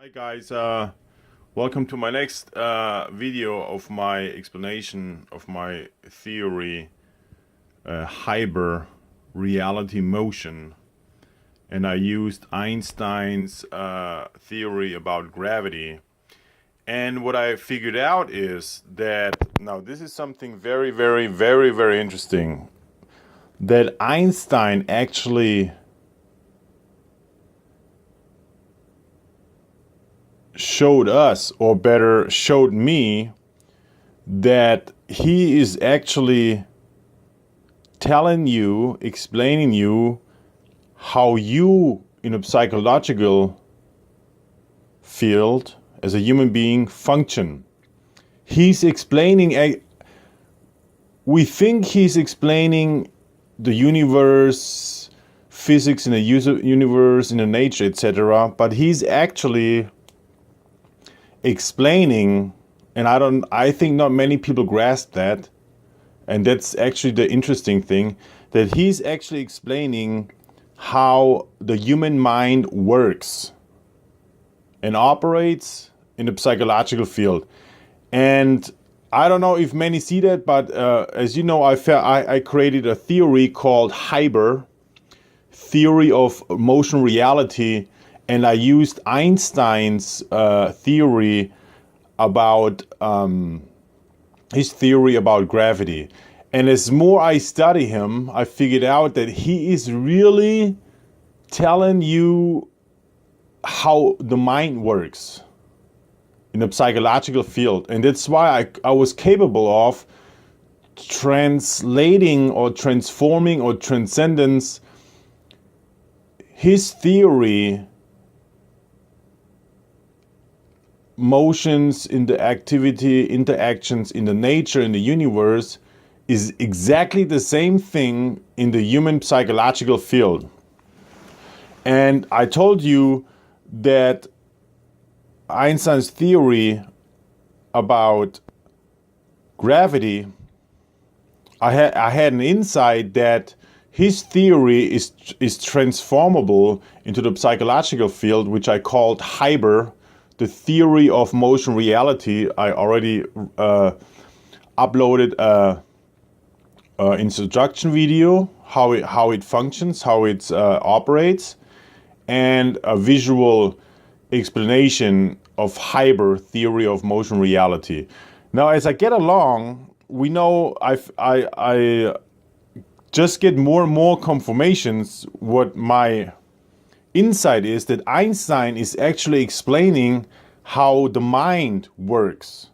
Hi guys, welcome to my next video of my explanation of my theory, HIBR reality motion, and I used Einstein's theory about gravity. And what I figured out is that, now this is something very, very, very, very interesting, that Einstein actually showed us, or better showed me, that he is actually telling you, explaining you how you in a psychological field as a human being function. He's explaining, we think he's explaining the universe, physics in the universe, in the nature, etc., but he's actually explaining, and I think not many people grasp that, and that's actually the interesting thing, that he's actually explaining how the human mind works and operates in the psychological field. And I don't know if many see that, but as you know, I created a theory called HIBR, theory of motion reality, and I used Einstein's theory about his theory about gravity. And as more I study him, I figured out that he is really telling you how the mind works in the psychological field. And that's why I was capable of translating or transforming or transcendence his theory, motions in the activity, interactions in the nature, in the universe, is exactly the same thing in the human psychological field. And I told you that Einstein's theory about gravity, I had an insight that his theory is transformable into the psychological field, which I called HIBR, the theory of motion reality. I already uploaded an introduction video, how it functions, how it operates, and a visual explanation of HIBR, theory of motion reality. Now, as I get along, we know I just get more and more confirmations what my insight is, that Einstein is actually explaining how the mind works.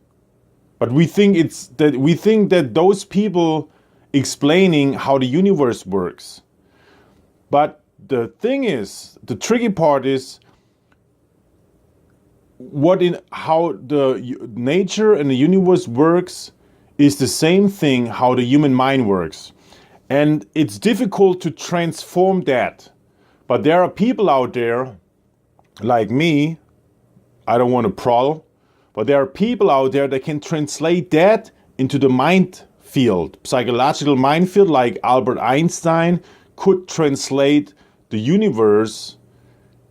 But we think that those people explaining how the universe works. But the thing is, the tricky part is how the nature and the universe works is the same thing how the human mind works. And it's difficult to transform that. But there are people out there like me, I don't want to prowl, but there are people out there that can translate that into the mind field, psychological mind field, like Albert Einstein could translate the universe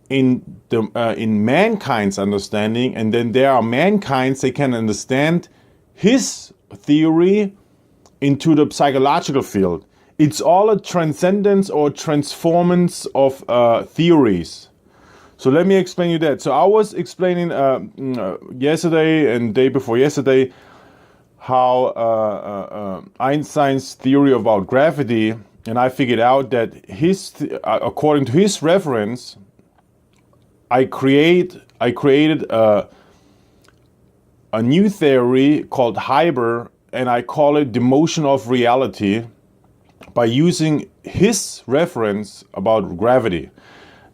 in mankind's understanding, and then there are mankind's, they can understand his theory into the psychological field. It's all a transcendence or transformance of theories. So let me explain you that. So I was explaining yesterday and day before yesterday how Einstein's theory about gravity, and I figured out that according to his reference, I created a new theory called HIBR, and I call it the motion of reality, by using his reference about gravity.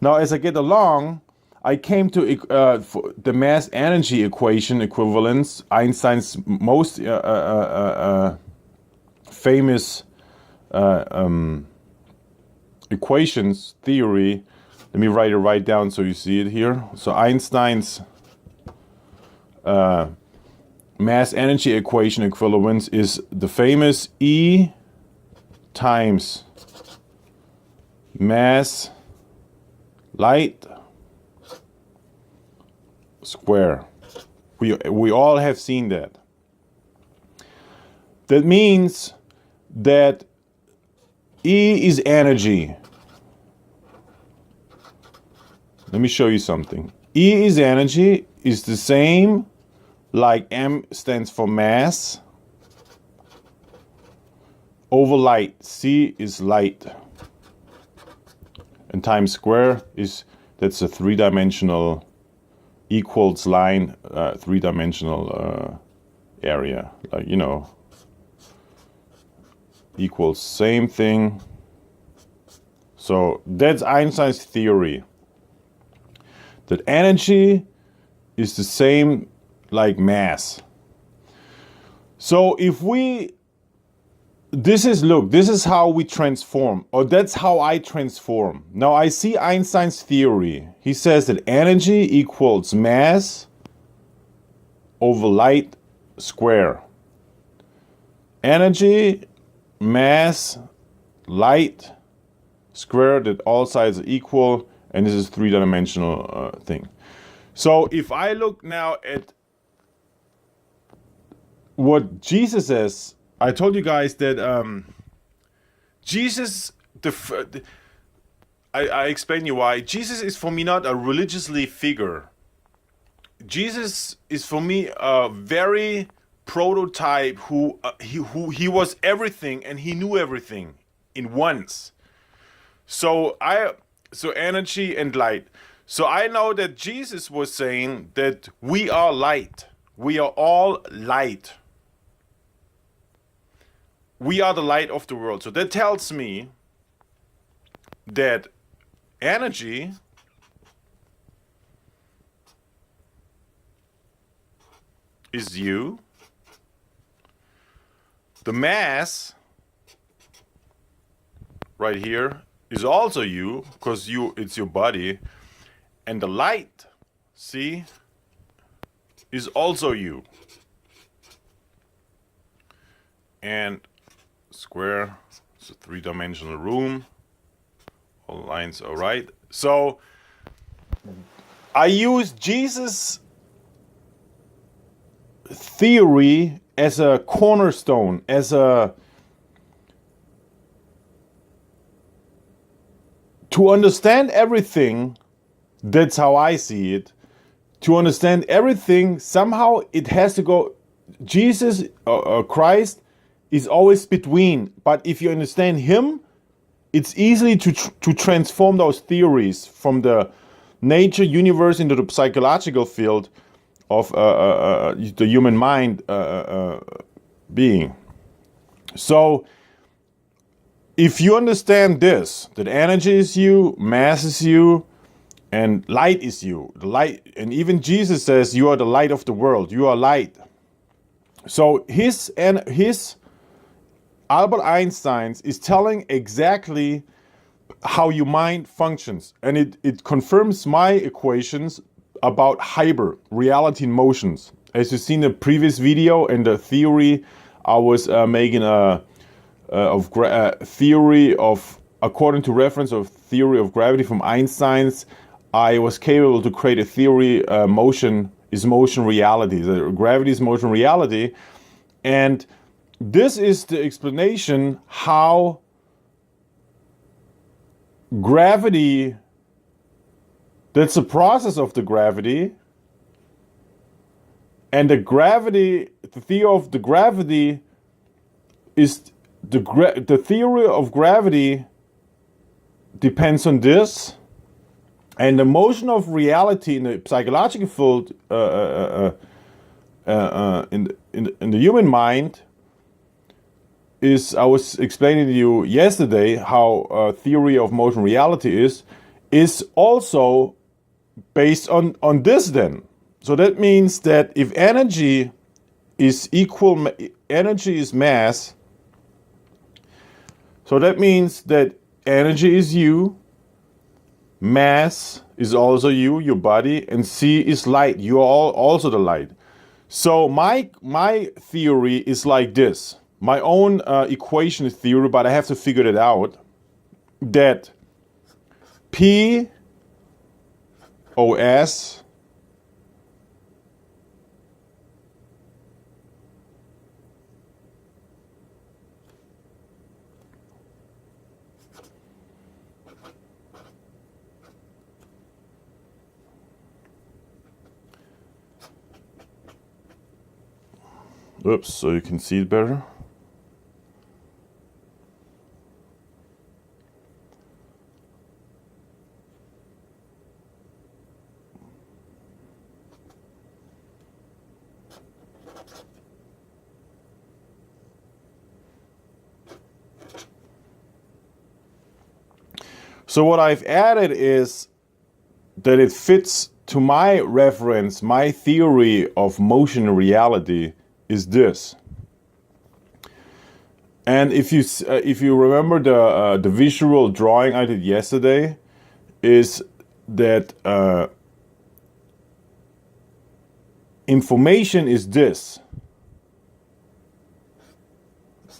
Now, as I get along, I came to the mass energy equation equivalence, Einstein's most famous equations theory. Let me write it right down so you see it here. So Einstein's mass energy equation equivalence is the famous E times mass light square. We all have seen that. That means that E is energy. Let me show you something. E is energy, is the same like M stands for mass over light. C is light. And times square is, that's a three-dimensional equals line, three-dimensional area. Like, you know, equals same thing. So that's Einstein's theory. That energy is the same like mass. So if we, this is how we transform, or that's how I transform. Now I see Einstein's theory. He says that energy equals mass over light square. Energy, mass, light, square, that all sides are equal, and this is three-dimensional thing. So if I look now at what Jesus says, I told you guys that Jesus, I explain you why. Jesus is for me not a religiously figure. Jesus is for me a very prototype who he was everything and he knew everything in once. So energy and light. So I know that Jesus was saying that we are light. We are all light. We are the light of the world. So that tells me that energy is you. The mass right here is also you, because it's your body. And the light, see, is also you. And square, it's a three-dimensional room. All lines are right. So I use Jesus' theory as a cornerstone, to understand everything. That's how I see it. To understand everything, somehow it has to go. Jesus, Christ, is always between. But if you understand him, it's easy to transform those theories from the nature universe into the psychological field of the human mind being. So if you understand this, that energy is you, mass is you, and light is you. The light, and even Jesus says you are the light of the world. You are light. So his Albert Einstein's is telling exactly how your mind functions, and it confirms my equations about HIBR, reality in motions. As you've seen in the previous video and the theory, I was making theory of, according to reference of theory of gravity from Einstein's. I was capable to create a theory, motion is motion reality. The gravity is motion reality. And this is the explanation how gravity, that's the process of the gravity. And the gravity, the theory of the gravity is, the theory of gravity depends on this. And the motion of reality in the psychological field, in the human mind, is, I was explaining to you yesterday how theory of motion reality is also based on this then. So that means that if energy is equal, energy is mass, so that means that energy is you, mass is also you, your body, and C is light. You are also the light. So my theory is like this. My own equation is theory, but I have to figure it out. That P OS Oops, so you can see it better. So what I've added is that it fits to my reference, my theory of motion and reality is this. And if you remember the visual drawing I did yesterday, is that information is this.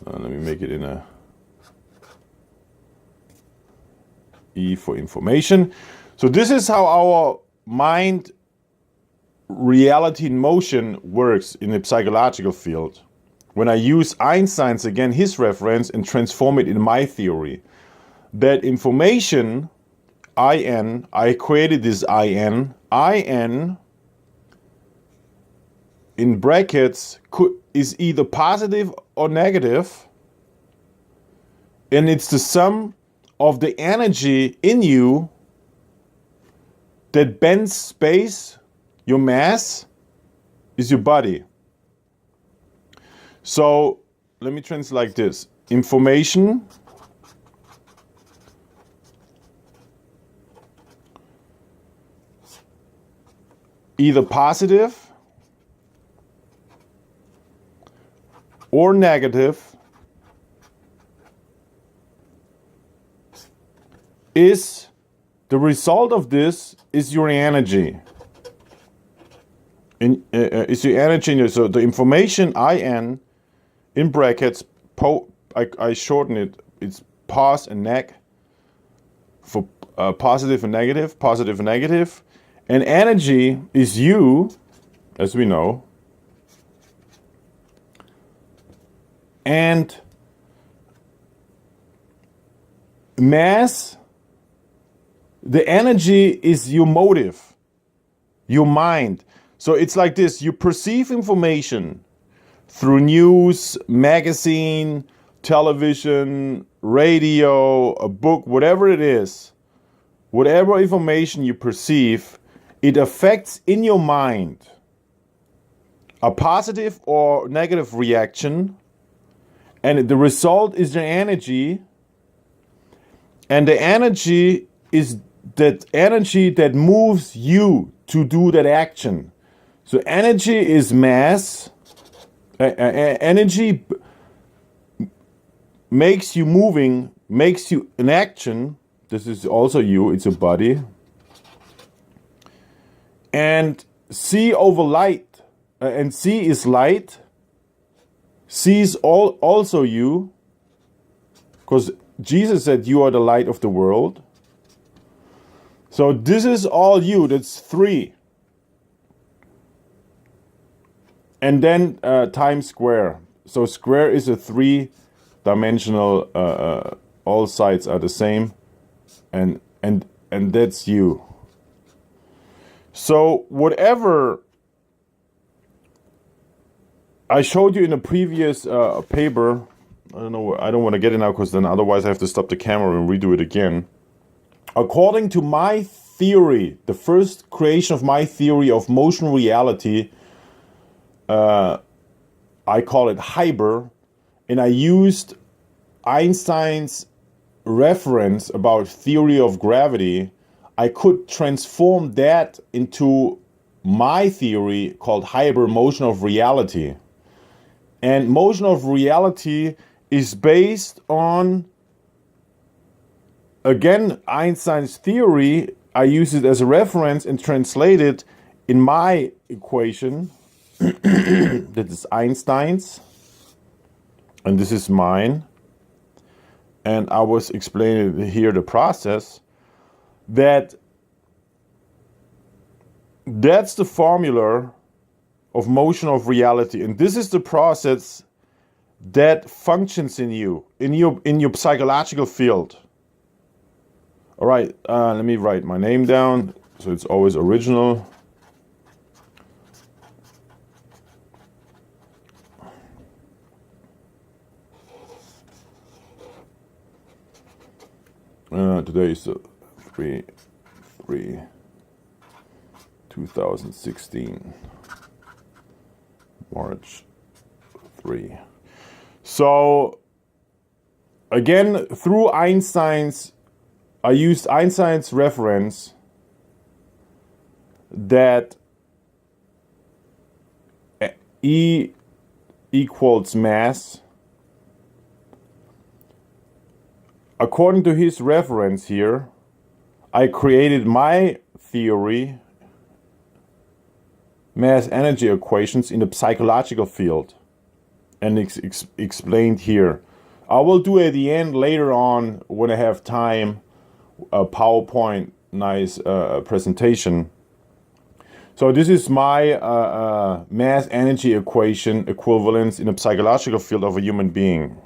Let me make it in a E for information. So this is how our mind, reality, and motion works in the psychological field. When I use Einsteins, again, his reference, and transform it in my theory, that information, IN, I created this IN in brackets is either positive or negative, and it's the sum of the energy in you that bends space. Your mass is your body. So let me translate like this. Information either positive or negative is the result of this is your energy. Is your energy in your, so the information IN in brackets, I shorten it, it's pos and neg for positive and negative, and energy is you, as we know, and mass, the energy is your motive, your mind. So it's like this, you perceive information through news, magazine, television, radio, a book, whatever it is, whatever information you perceive, it affects in your mind a positive or negative reaction, and the result is your energy, and the energy is that energy that moves you to do that action. So energy is mass. Energy makes you moving, makes you in action. This is also you, it's a body. And C over light, and C is light. C is also you, because Jesus said you are the light of the world. So this is all you, that's 3. And then times square. So square is a 3-dimensional, all sides are the same, and that's you. So whatever I showed you in a previous paper, I don't want to get it now because then otherwise I have to stop the camera and redo it again. According to my theory, the first creation of my theory of motion reality, I call it HIBR, and I used Einstein's reference about theory of gravity. I could transform that into my theory called HIBR, motion of reality. And motion of reality is based on, again, Einstein's theory. I use it as a reference and translate it in my equation. That is Einstein's, and this is mine. And I was explaining here the process that's the formula of motion of reality, and this is the process that functions in you, in your psychological field. All right, let me write my name down so it's always original. Today is 2016, March 3. So again, through Einstein's, I used Einstein's reference that E equals mass. According to his reference here, I created my theory, mass energy equations, in the psychological field, and explained here. I will do at the end later on, when I have time, a PowerPoint nice presentation. So this is my mass energy equation equivalence in the psychological field of a human being,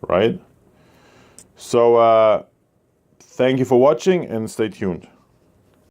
right? So thank you for watching and stay tuned.